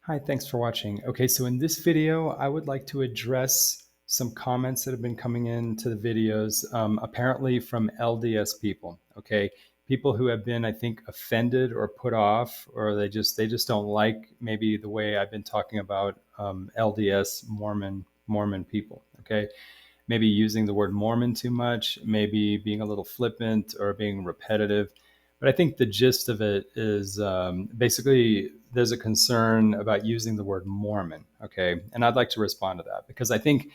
Hi, thanks for watching. Okay, so in this video, I would like to address some comments that have been coming into the videos, apparently from LDS people. Okay, people who have been, I think, offended or put off, or they just don't like maybe the way I've been talking about LDS Mormon people. Okay, maybe using the word Mormon too much, maybe being a little flippant or being repetitive. But I think the gist of it is basically there's a concern about using the word Mormon. Okay. And I'd like to respond to that because I think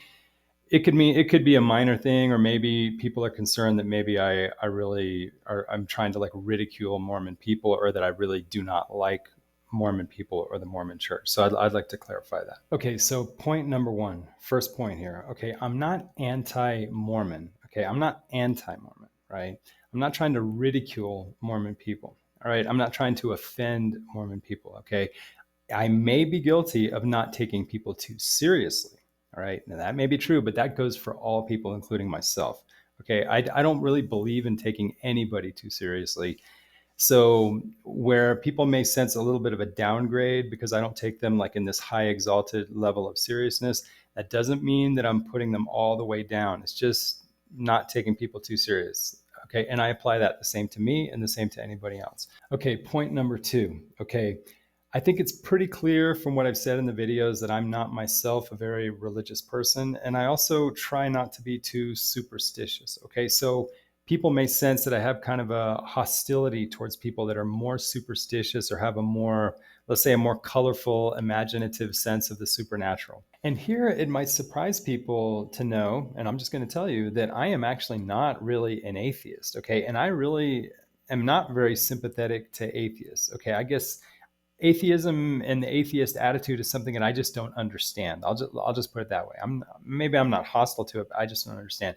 it could be a minor thing, or maybe people are concerned that maybe I'm trying to like ridicule Mormon people, or that I really do not like Mormon people or the Mormon church. So I'd like to clarify that. Okay, so point number one, first point here. Okay, I'm not anti-Mormon. Okay, I'm not anti-Mormon, right? I'm not trying to ridicule Mormon people. All right, I'm not trying to offend Mormon people. Okay, I may be guilty of not taking people too seriously. All right. Now that may be true, but that goes for all people, including myself. Okay. I don't really believe in taking anybody too seriously. So where people may sense a little bit of a downgrade because I don't take them like in this high exalted level of seriousness, that doesn't mean that I'm putting them all the way down. It's just not taking people too serious. Okay. And I apply that the same to me and the same to anybody else. Okay. Point number two. Okay. I think it's pretty clear from what I've said in the videos that I'm not myself a very religious person. And I also try not to be too superstitious. Okay. So people may sense that I have kind of a hostility towards people that are more superstitious or have a more, let's say, a more colorful, imaginative sense of the supernatural. And here it might surprise people to know, and I'm just going to tell you that I am actually not really an atheist. Okay. And I really am not very sympathetic to atheists. Okay. I guess atheism and the atheist attitude is something that I just don't understand. I'll just put it that way. I'm not hostile to it, but I just don't understand.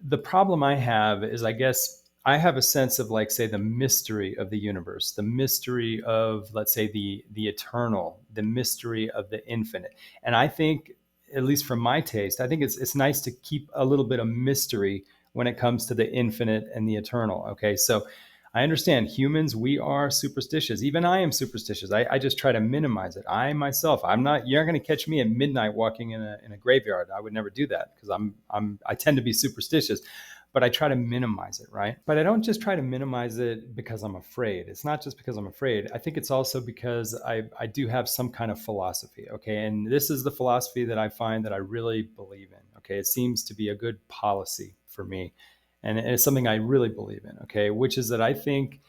The problem I have is, I guess I have a sense of, like, say, the mystery of the universe, the mystery of, let's say, the eternal, the mystery of the infinite. And I think, at least from my taste, I think it's nice to keep a little bit of mystery when it comes to the infinite and the eternal. Okay, so I understand humans, we are superstitious. Even I am superstitious. I just try to minimize it. I myself, you're not going to catch me at midnight walking in a graveyard. I would never do that because I tend to be superstitious, but I try to minimize it, right? But I don't just try to minimize it because I'm afraid. It's not just because I'm afraid. I think it's also because I do have some kind of philosophy. Okay. And this is the philosophy that I find that I really believe in. Okay. It seems to be a good policy for me. And it's something I really believe in, okay, which is that I think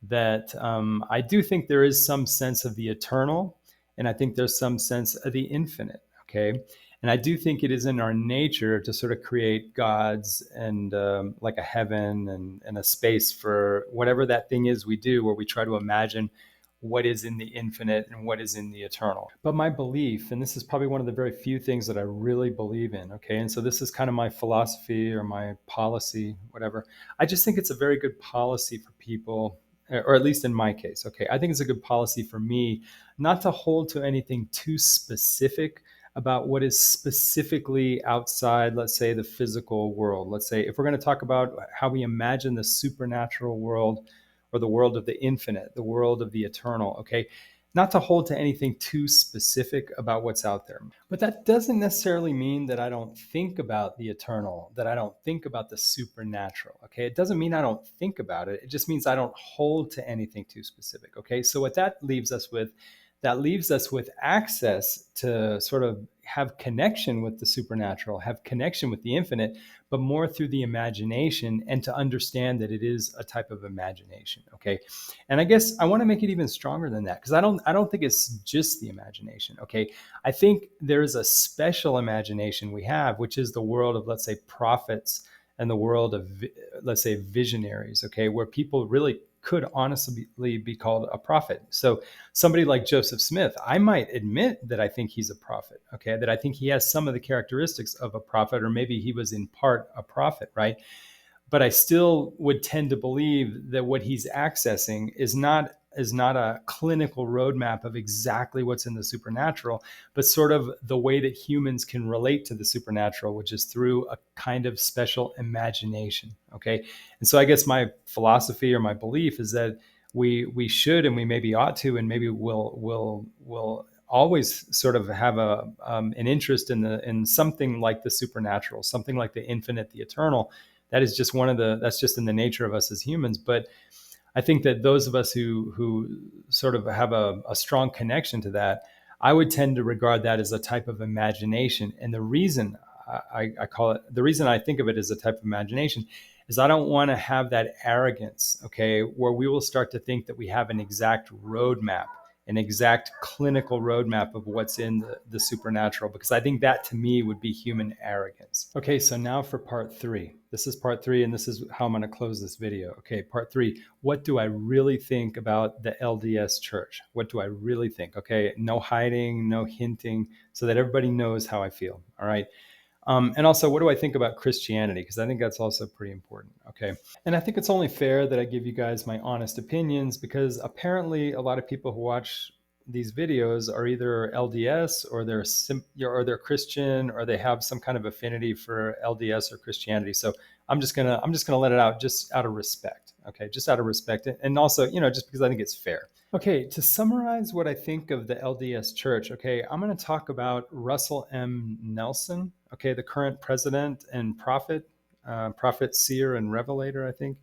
that I do think there is some sense of the eternal, and I think there's some sense of the infinite, okay? And I do think it is in our nature to sort of create gods and like a heaven and a space for whatever that thing is we do, where we try to imagine what is in the infinite and what is in the eternal. But my belief, and this is probably one of the very few things that I really believe in, okay? And so this is kind of my philosophy or my policy, whatever. I just think it's a very good policy for people, or at least in my case, okay? I think it's a good policy for me not to hold to anything too specific about what is specifically outside, let's say, the physical world. Let's say if we're going to talk about how we imagine the supernatural world, or the world of the infinite, the world of the eternal, okay? Not to hold to anything too specific about what's out there. But that doesn't necessarily mean that I don't think about the eternal, that I don't think about the supernatural, okay? It doesn't mean I don't think about it. It just means I don't hold to anything too specific, okay? So what that leaves us with, access to sort of have connection with the supernatural, have connection with the infinite, but more through the imagination, and to understand that it is a type of imagination. Okay. And I guess I want to make it even stronger than that, because I don't think it's just the imagination. Okay. I think there's a special imagination we have, which is the world of, let's say, prophets, and the world of, let's say, visionaries. Okay. Where people really could honestly be called a prophet. So somebody like Joseph Smith, I might admit that I think he's a prophet, okay? That I think he has some of the characteristics of a prophet, or maybe he was in part a prophet, right? But I still would tend to believe that what he's accessing is not a clinical roadmap of exactly what's in the supernatural, but sort of the way that humans can relate to the supernatural, which is through a kind of special imagination. Okay. And so I guess my philosophy or my belief is that we should, and we maybe ought to, and maybe will always sort of have an interest in something like the supernatural, something like the infinite, the eternal. That is just that's just in the nature of us as humans. But I think that those of us who sort of have a strong connection to that, I would tend to regard that as a type of imagination. And the reason I call it, the reason I think of it as a type of imagination is I don't want to have that arrogance, okay, where we will start to think that we have an exact roadmap, an exact clinical roadmap of what's in the supernatural, because I think that to me would be human arrogance. Okay, so now for part three. This is part three, and this is how I'm going to close this video. Okay, part three. What do I really think about the LDS Church? What do I really think? Okay, no hiding, no hinting, so that everybody knows how I feel. All right. And also, what do I think about Christianity? Because I think that's also pretty important. Okay. And I think it's only fair that I give you guys my honest opinions, because apparently a lot of people who watch these videos are either LDS or they're Christian, or they have some kind of affinity for LDS or Christianity. So I'm just gonna let it out just out of respect. Okay, just out of respect, and also just because I think it's fair. Okay, to summarize what I think of the LDS Church, okay, I'm going to talk about Russell M. Nelson, okay, the current president and prophet, seer, and revelator, I think.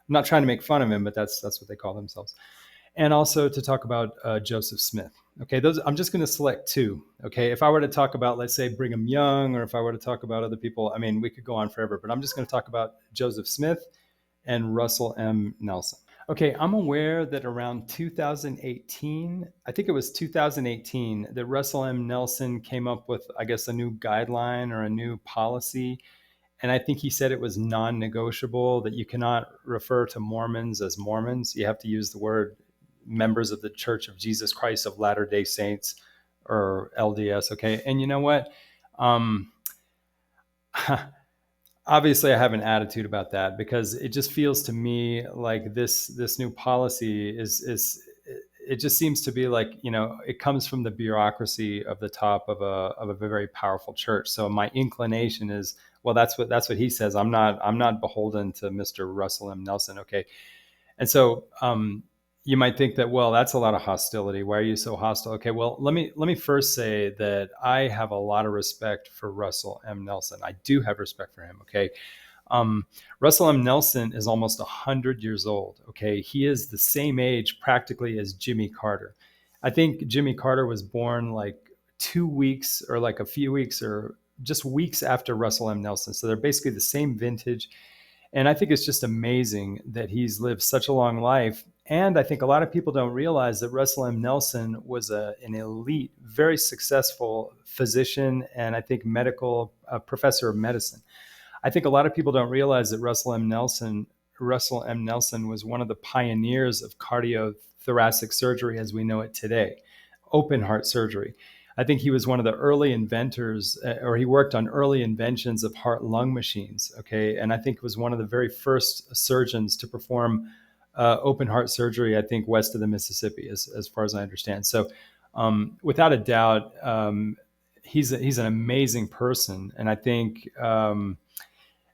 I'm not trying to make fun of him, but that's what they call themselves. And also to talk about Joseph Smith. Okay, those I'm just going to select two. Okay, if I were to talk about, let's say, Brigham Young, or if I were to talk about other people, I mean, we could go on forever, but I'm just going to talk about Joseph Smith and Russell M. Nelson. Okay, I'm aware that around 2018, I think it was 2018, that Russell M. Nelson came up with, I guess, a new guideline or a new policy. And I think he said it was non negotiable, that you cannot refer to Mormons as Mormons. You have to use the word members of the Church of Jesus Christ of Latter-day Saints, or LDS. Okay. And you know what? Obviously I have an attitude about that, because it just feels to me like this new policy is it just seems to be like, it comes from the bureaucracy of the top of a very powerful church. So my inclination is, well, that's what he says. I'm not beholden to Mr. Russell M. Nelson. Okay. And so you might think that, well, that's a lot of hostility. Why are you so hostile? Okay, well, let me first say that I have a lot of respect for Russell M. Nelson. I do have respect for him. Okay, Russell M. Nelson is almost 100 years old. Okay, he is the same age practically as Jimmy Carter. I think Jimmy Carter was born like 2 weeks, or like a few weeks, or just weeks after Russell M. Nelson. So they're basically the same vintage. And I think it's just amazing that he's lived such a long life. And I think a lot of people don't realize that Russell M. Nelson was an elite, very successful physician, and I think medical professor of medicine. I think a lot of people don't realize that Russell M. Nelson was one of the pioneers of cardiothoracic surgery as we know it today, open heart surgery. I think he was one of the early inventors, or he worked on early inventions of heart-lung machines. Okay, and I think was one of the very first surgeons to perform open heart surgery, I think, west of the Mississippi, as far as I understand. So, without a doubt, he's an amazing person, and I think.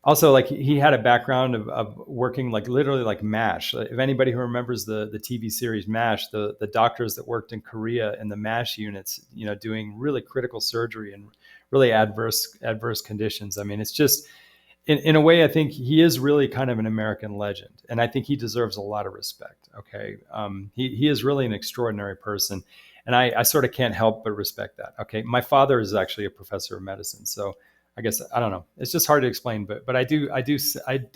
Also, like, he had a background of working like literally like MASH. If anybody who remembers the TV series MASH, the doctors that worked in Korea in the MASH units, doing really critical surgery and really adverse conditions. I mean, it's just in a way, I think he is really kind of an American legend, and I think he deserves a lot of respect. Okay, he is really an extraordinary person, and I sort of can't help but respect that. Okay, my father is actually a professor of medicine, so I guess I don't know. It's just hard to explain, but I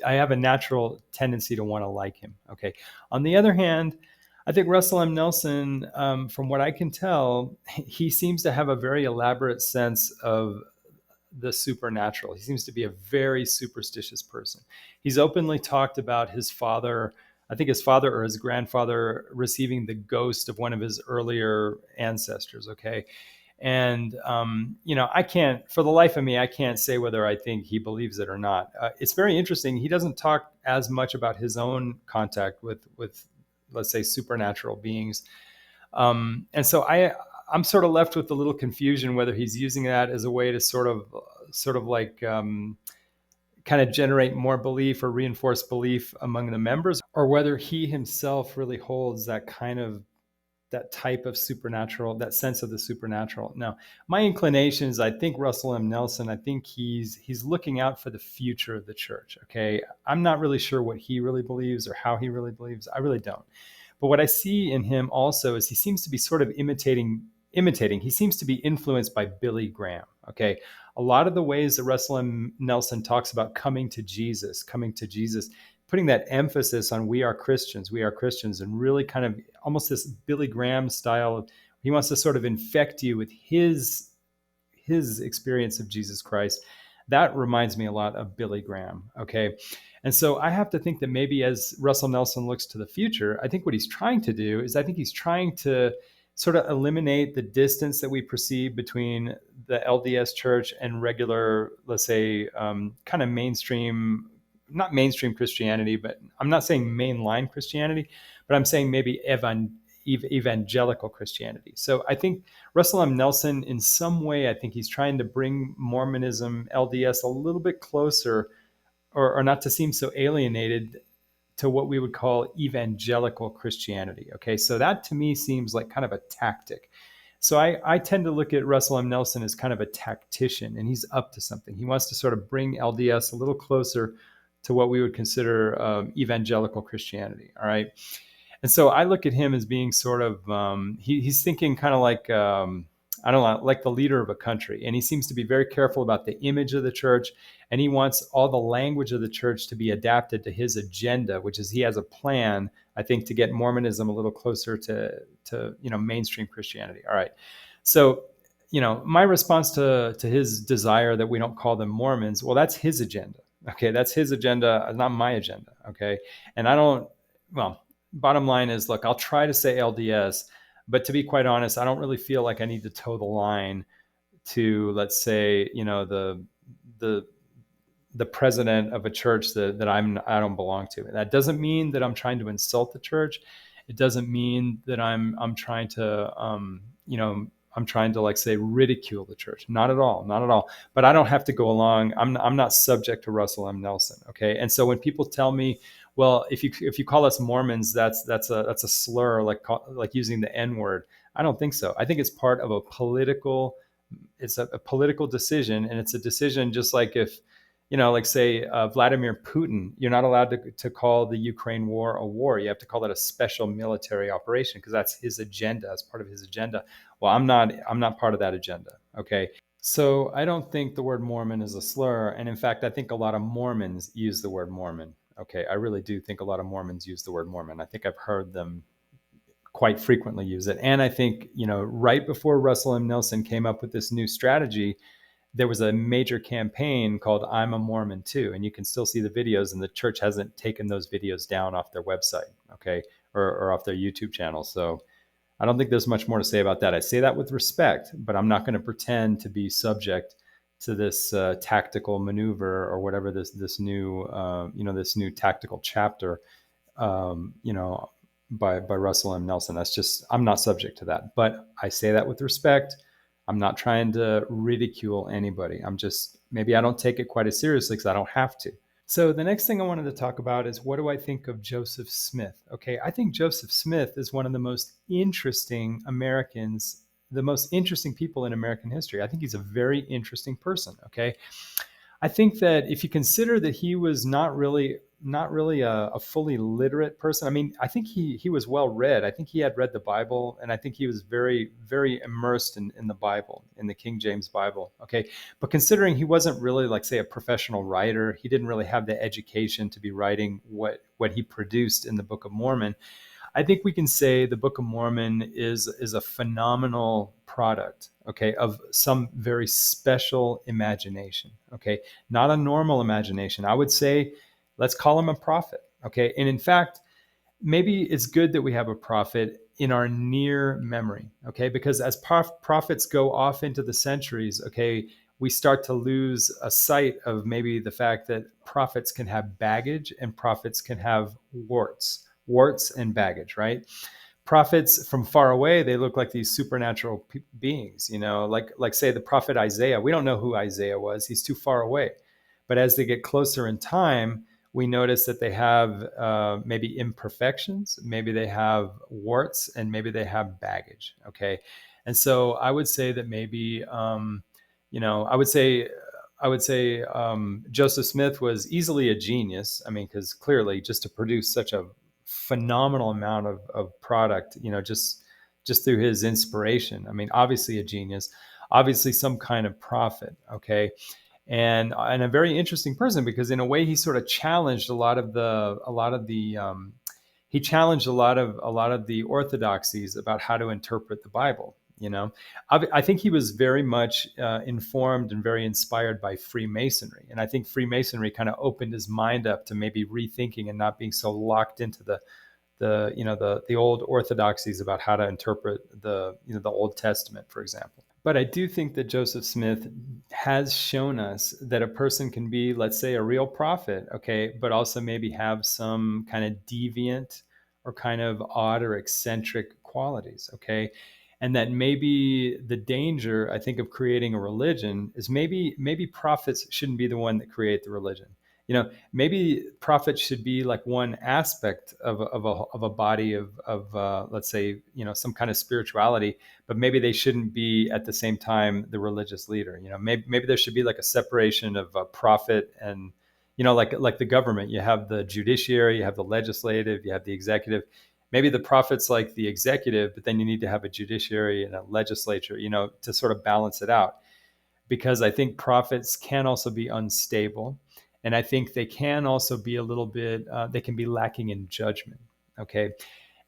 have a natural tendency to want to like him. Okay. On the other hand, I think Russell M. Nelson, from what I can tell, he seems to have a very elaborate sense of the supernatural. He seems to be a very superstitious person. He's openly talked about his father, I think his father or his grandfather, receiving the ghost of one of his earlier ancestors. Okay. And, I can't, for the life of me, I can't say whether I think he believes it or not. It's very interesting. He doesn't talk as much about his own contact with, let's say, supernatural beings. And so I'm sort of left with a little confusion whether he's using that as a way to sort of like, kind of generate more belief or reinforce belief among the members, or whether he himself really holds that kind of that type of supernatural, that sense of the supernatural. Now, my inclination is I think Russell M. Nelson, I think he's looking out for the future of the church. Okay. I'm not really sure what he really believes or how he really believes. I really don't. But what I see in him also is he seems to be sort of imitating. He seems to be influenced by Billy Graham. Okay. A lot of the ways that Russell M. Nelson talks about coming to Jesus, putting that emphasis on we are Christians, and really kind of almost this Billy Graham style of, he wants to sort of infect you with his experience of Jesus Christ. That reminds me a lot of Billy Graham. Okay. And so I have to think that maybe as Russell Nelson looks to the future, I think what he's trying to do is I think he's trying to sort of eliminate the distance that we perceive between the LDS Church and regular, let's say, kind of mainstream, not mainstream Christianity, but I'm not saying mainline Christianity, but I'm saying maybe evangelical Christianity. So I think Russell M. Nelson, in some way, I think he's trying to bring Mormonism, LDS, a little bit closer, or not to seem so alienated, to what we would call evangelical Christianity. Okay, so that to me seems like kind of a tactic. So I tend to look at Russell M. Nelson as kind of a tactician, and he's up to something. He wants to sort of bring LDS a little closer to what we would consider evangelical Christianity. All right. And so I look at him as being sort of, he's thinking kind of like, I don't know, like the leader of a country. And he seems to be very careful about the image of the church. And he wants all the language of the church to be adapted to his agenda, which is he has a plan, I think, to get Mormonism a little closer to mainstream Christianity. All right. So, my response to his desire that we don't call them Mormons, well, that's his agenda. Okay. That's his agenda, not my agenda. Okay. And bottom line is, look, I'll try to say LDS, but to be quite honest, I don't really feel like I need to toe the line to, let's say, the president of a church that I don't belong to. That doesn't mean that I'm trying to insult the church. It doesn't mean that I'm trying to I'm trying to, like, say, ridicule the church. Not at all, not at all. But I don't have to go along. I'm not subject to Russell M. Nelson. Okay, and so when people tell me, well, if you call us Mormons, that's a slur, like using the N word. I don't think so. I think it's part of a political decision, and it's a decision just like if, like, say, Vladimir Putin, you're not allowed to call the Ukraine war a war. You have to call it a special military operation because that's his agenda, as part of his agenda. Well, I'm not part of that agenda. Okay. So I don't think the word Mormon is a slur. And in fact, I think a lot of Mormons use the word Mormon. Okay. I really do think a lot of Mormons use the word Mormon. I think I've heard them quite frequently use it. And I think, right before Russell M. Nelson came up with this new strategy, there was a major campaign called I'm a Mormon Too. And you can still see the videos, and the church hasn't taken those videos down off their website, okay, or off their YouTube channel. So I don't think there's much more to say about that. I say that with respect, but I'm not going to pretend to be subject to this tactical maneuver or whatever this new this new tactical chapter by Russell M. Nelson. That's just, I'm not subject to that. But I say that with respect. I'm not trying to ridicule anybody. Maybe I don't take it quite as seriously because I don't have to. So the next thing I wanted to talk about is, what do I think of Joseph Smith? Okay, I think Joseph Smith is one of the most interesting people in American history. I think he's a very interesting person. Okay, I think that if you consider that he was not really a fully literate person. I mean, I think he was well read. I think he had read the Bible, and I think he was very, very immersed in the Bible, in the King James Bible. Okay. But considering he wasn't really, like, say, a professional writer, he didn't really have the education to be writing what he produced in the Book of Mormon. I think we can say the Book of Mormon is a phenomenal product, okay, of some very special imagination, okay, not a normal imagination. I would say, let's call him a prophet, okay? And in fact, maybe it's good that we have a prophet in our near memory, okay? Because as prophets go off into the centuries, okay, we start to lose a sight of maybe the fact that prophets can have baggage and prophets can have warts and baggage, right? Prophets from far away, they look like these supernatural beings, like say the prophet Isaiah. We don't know who Isaiah was. He's too far away. But as they get closer in time, we notice that they have maybe imperfections, maybe they have warts, and maybe they have baggage. Okay, and so I would say that maybe I would say Joseph Smith was easily a genius. I mean, because clearly, just to produce such a phenomenal amount of product, just through his inspiration. I mean, obviously a genius, obviously some kind of prophet. Okay, and a very interesting person, because in a way he sort of challenged he challenged a lot of the orthodoxies about how to interpret the Bible. I think he was very much informed and very inspired by Freemasonry, and I think Freemasonry kind of opened his mind up to maybe rethinking and not being so locked into the old orthodoxies about how to interpret the Old Testament, for example. But I do think that Joseph Smith has shown us that a person can be, let's say, a real prophet, okay, but also maybe have some kind of deviant or kind of odd or eccentric qualities, okay? And that maybe the danger, I think, of creating a religion is maybe prophets shouldn't be the one that create the religion. Maybe prophets should be like one aspect of a body of let's say, some kind of spirituality, but maybe they shouldn't be at the same time the religious leader. Maybe there should be like a separation of a prophet and, like the government. You have the judiciary, you have the legislative, you have the executive. Maybe the prophet's like the executive, but then you need to have a judiciary and a legislature, to sort of balance it out, because I think prophets can also be unstable. And I think they can also be a little bit, they can be lacking in judgment. Okay.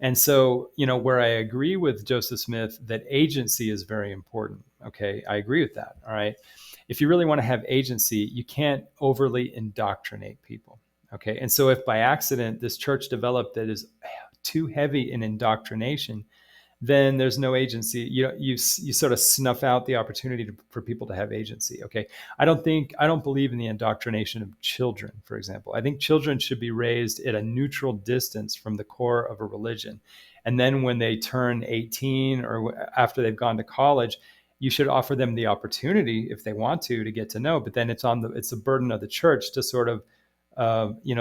And so, where I agree with Joseph Smith that agency is very important. Okay. I agree with that. All right. If you really want to have agency, you can't overly indoctrinate people. Okay. And so if by accident this church developed that is too heavy in indoctrination, then there's no agency. You sort of snuff out the opportunity for people to have agency. Okay, I don't believe in the indoctrination of children, for example. I think children should be raised at a neutral distance from the core of a religion, and then when they turn 18 or after they've gone to college, you should offer them the opportunity, if they want to get to know. But then it's the burden of the church to sort of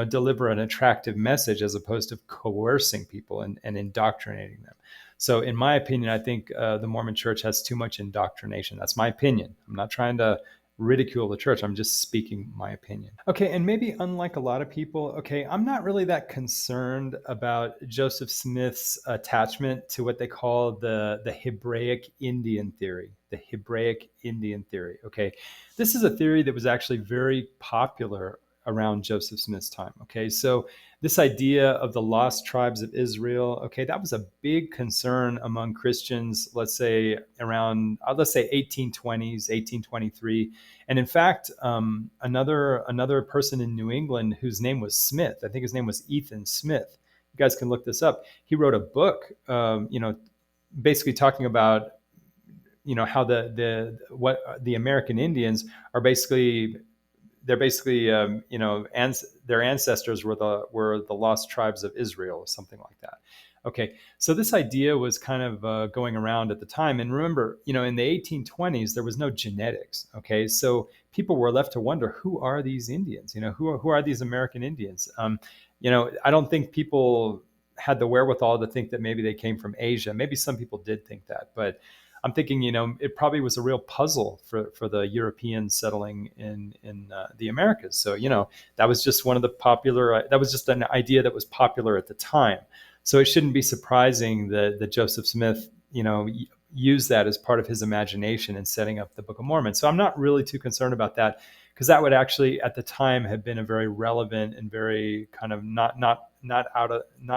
deliver an attractive message, as opposed to coercing people and indoctrinating them. So, in my opinion, I think the Mormon Church has too much indoctrination. That's my opinion. I'm not trying to ridicule the church. I'm just speaking my opinion. Okay, and maybe unlike a lot of people, okay, I'm not really that concerned about Joseph Smith's attachment to what they call the Hebraic Indian theory. The Hebraic Indian theory. Okay, this is a theory that was actually very popular around Joseph Smith's time. Okay, so this idea of the lost tribes of Israel, okay, that was a big concern among Christians, let's say around, let's say 1820s, 1823. And in fact, another person in New England whose name was Smith, I think his name was Ethan Smith. You guys can look this up. He wrote a book, basically talking about, how the American Indians are basically, they're basically, their ancestors were the lost tribes of Israel, or something like that. Okay, so this idea was kind of going around at the time. And remember, in the 1820s, there was no genetics. Okay, so people were left to wonder, who are these Indians? Who are these American Indians? I don't think people had the wherewithal to think that maybe they came from Asia. Maybe some people did think that, but I'm thinking, it probably was a real puzzle for the Europeans settling in the Americas. So, that was just that was just an idea that was popular at the time. So it shouldn't be surprising that Joseph Smith, used that as part of his imagination in setting up the Book of Mormon. So I'm not really too concerned about that, because that would actually at the time have been a very relevant and very kind of not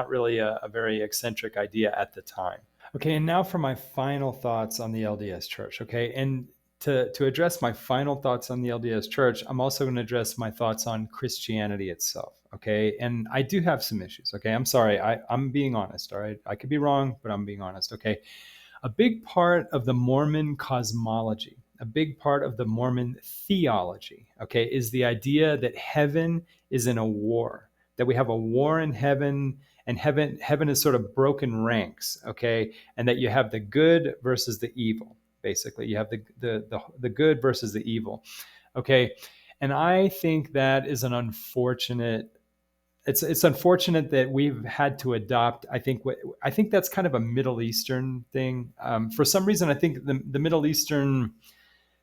really a very eccentric idea at the time. Okay, and now for my final thoughts on the LDS Church. Okay, and to address my final thoughts on the LDS Church, I'm also going to address my thoughts on Christianity itself. Okay, and I do have some issues. Okay, I'm sorry, I'm being honest. All right, I could be wrong, but I'm being honest. Okay, a big part of the Mormon cosmology, a big part of the Mormon theology, okay, is the idea that heaven is in a war, that we have a war in heaven, and heaven is sort of broken ranks, okay, and that you have the good versus the evil. Basically, you have the good versus the evil, okay, and I think that is an unfortunate it's unfortunate that we've had to adopt. I think that's kind of a Middle Eastern thing. For some reason, I think the Middle Eastern,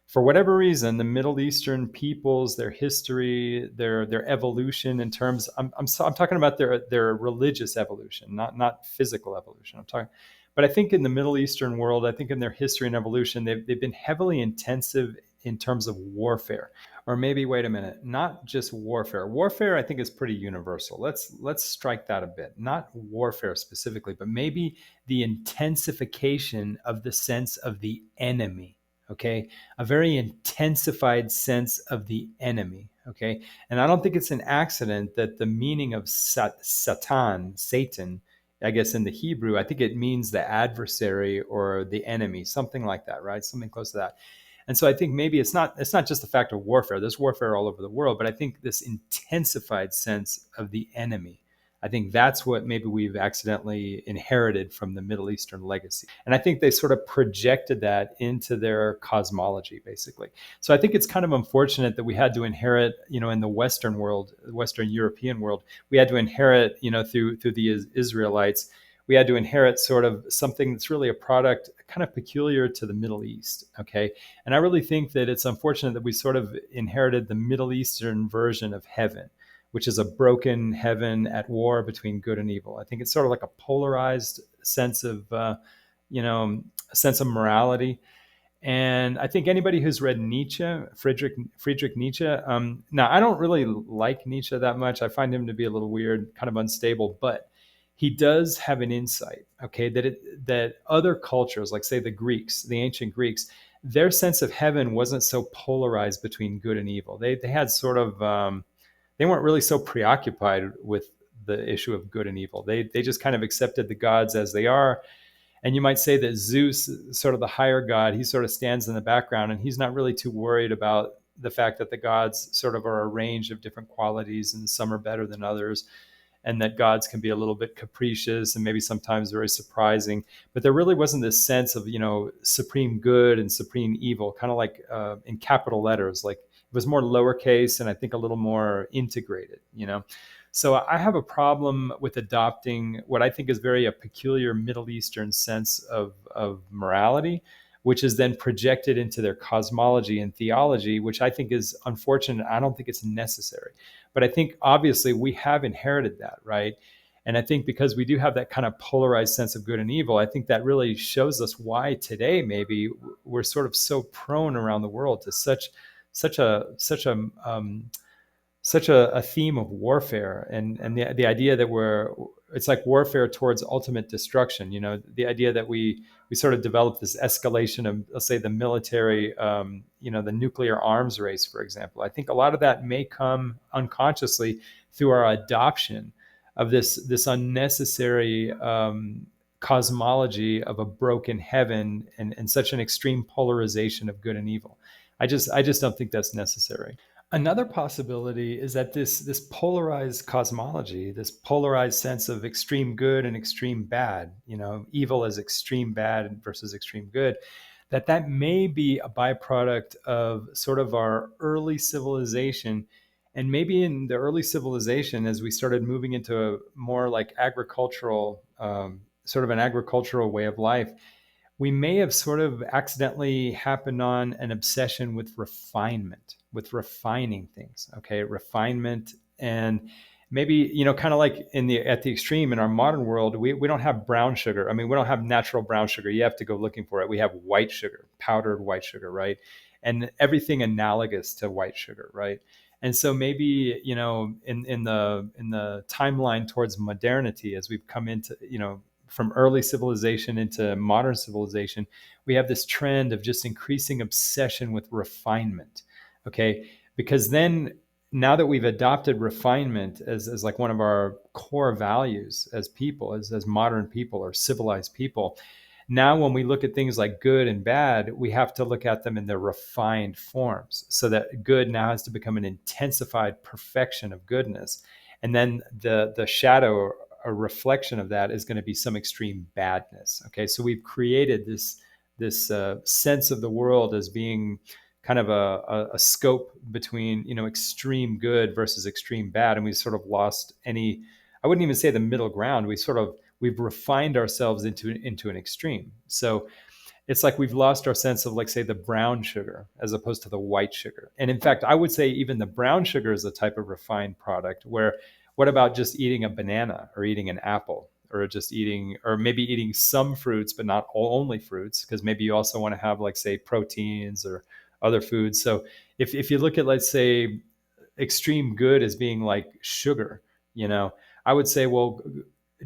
for whatever reason, the Middle Eastern peoples, their history, their evolution in terms, I'm talking about their religious evolution, not physical evolution. I'm talking, but I think in the Middle Eastern world, I think in their history and evolution, they've been heavily intensive in terms of warfare. Or maybe, wait a minute, not just warfare. Warfare, I think, is pretty universal. Let's strike that a bit. Not warfare specifically, but maybe the intensification of the sense of the enemy. Okay, a very intensified sense of the enemy. Okay, and I don't think it's an accident that the meaning of Satan, I guess in the Hebrew, I think it means the adversary or the enemy, something like that, right? Something close to that. And so I think maybe it's not just the fact of warfare. There's warfare all over the world, but I think this intensified sense of the enemy, I think that's what maybe we've accidentally inherited from the Middle Eastern legacy. And I think they sort of projected that into their cosmology, basically. So I think it's kind of unfortunate that we had to inherit, in the Western world, the Western European world, we had to inherit, through the Israelites, we had to inherit sort of something that's really a product kind of peculiar to the Middle East. Okay. And I really think that it's unfortunate that we sort of inherited the Middle Eastern version of heaven, which is a broken heaven at war between good and evil. I think it's sort of like a polarized sense of, a sense of morality. And I think anybody who's read Nietzsche, Friedrich Nietzsche, now I don't really like Nietzsche that much. I find him to be a little weird, kind of unstable, but he does have an insight, okay, that other cultures, like say the Greeks, the ancient Greeks, their sense of heaven wasn't so polarized between good and evil. They had sort of they weren't really so preoccupied with the issue of good and evil. They just kind of accepted the gods as they are. And you might say that Zeus, sort of the higher god, he sort of stands in the background and he's not really too worried about the fact that the gods sort of are a range of different qualities and some are better than others, and that gods can be a little bit capricious and maybe sometimes very surprising. But there really wasn't this sense of, supreme good and supreme evil, kind of like in capital letters. Like it was more lowercase and I think a little more integrated. So I have a problem with adopting what I think is very a peculiar Middle Eastern sense of morality, which is then projected into their cosmology and theology, which I think is unfortunate. I don't think it's necessary. But I think obviously we have inherited that, right? And I think because we do have that kind of polarized sense of good and evil, I think that really shows us why today maybe we're sort of so prone around the world to such a theme of warfare and the idea that it's like warfare towards ultimate destruction. The idea that we sort of develop this escalation of, let's say, the military, the nuclear arms race, for example. I think a lot of that may come unconsciously through our adoption of this unnecessary cosmology of a broken heaven and such an extreme polarization of good and evil. I just don't think that's necessary. Another possibility is that this polarized cosmology, this polarized sense of extreme good and extreme bad, evil as extreme bad versus extreme good, that may be a byproduct of sort of our early civilization. And maybe in the early civilization, as we started moving into a more like agricultural, sort of an agricultural way of life, we may have sort of accidentally happened on an obsession with refinement, with refining things. Okay, refinement, and maybe kind of like at the extreme in our modern world, we don't have brown sugar. I mean, we don't have natural brown sugar. You have to go looking for it. We have white sugar, powdered white sugar, right? And everything analogous to white sugar, right? And so maybe in the timeline towards modernity, as we've come into from early civilization into modern civilization, we have this trend of just increasing obsession with refinement. Okay, because then now that we've adopted refinement as like one of our core values as people, as modern people or civilized people, now when we look at things like good and bad, we have to look at them in their refined forms, so that good now has to become an intensified perfection of goodness. And then the shadow, a reflection of that, is going to be some extreme badness. Okay, so we've created this sense of the world as being kind of a scope between, extreme good versus extreme bad. And we've sort of lost any, I wouldn't even say the middle ground. We've refined ourselves into an extreme. So it's like we've lost our sense of, like, say, the brown sugar as opposed to the white sugar. And in fact, I would say even the brown sugar is a type of refined product where, what about just eating a banana or eating an apple, or just eating, or maybe eating some fruits, but not only fruits, because maybe you also want to have, like, say, proteins or other foods. So if you look at, let's say, extreme good as being like sugar, I would say, well,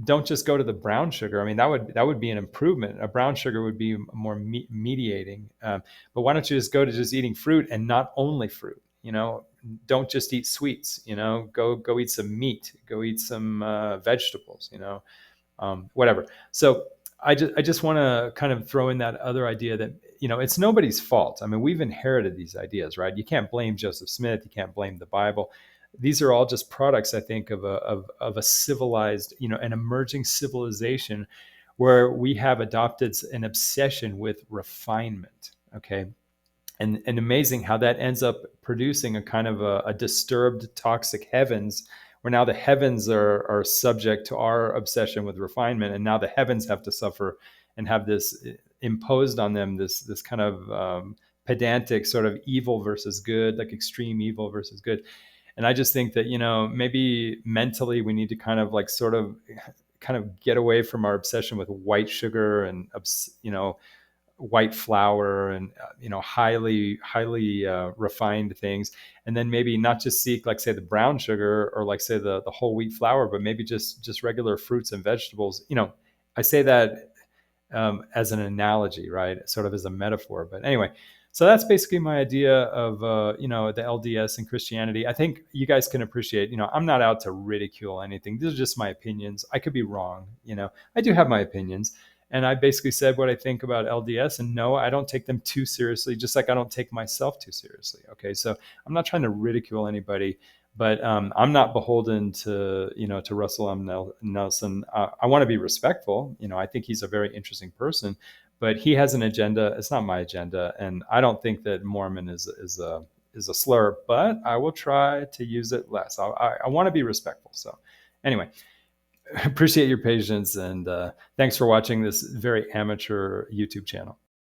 don't just go to the brown sugar. I mean, that would be an improvement. A brown sugar would be more mediating. But why don't you just go to just eating fruit, and not only fruit? Don't just eat sweets. Go eat some meat. Go eat some vegetables. Whatever. So I just want to kind of throw in that other idea that, it's nobody's fault. I mean, we've inherited these ideas, right? You can't blame Joseph Smith. You can't blame the Bible. These are all just products, I think, of a civilized, an emerging civilization, where we have adopted an obsession with refinement. Okay. And amazing how that ends up producing a kind of a disturbed, toxic heavens, where now the heavens are subject to our obsession with refinement, and now the heavens have to suffer and have this imposed on them, this kind of pedantic sort of evil versus good, like extreme evil versus good. And I just think that, maybe mentally we need to kind of, like, sort of kind of get away from our obsession with white sugar and, white flour and, highly refined things, and then maybe not just seek, like, say, the brown sugar, or, like, say, the whole wheat flour, but maybe just regular fruits and vegetables. I say that as an analogy, right? Sort of as a metaphor. But anyway, so that's basically my idea of, the LDS and Christianity. I think you guys can appreciate, I'm not out to ridicule anything. These are just my opinions. I could be wrong. I do have my opinions. And I basically said what I think about LDS, and no, I don't take them too seriously, just like I don't take myself too seriously. Okay. So I'm not trying to ridicule anybody, but I'm not beholden to Russell M. Nelson. I want to be respectful. I think he's a very interesting person, but he has an agenda. It's not my agenda, and I don't think that Mormon is a slur. But I will try to use it less. I want to be respectful. So anyway, appreciate your patience, and thanks for watching this very amateur YouTube channel.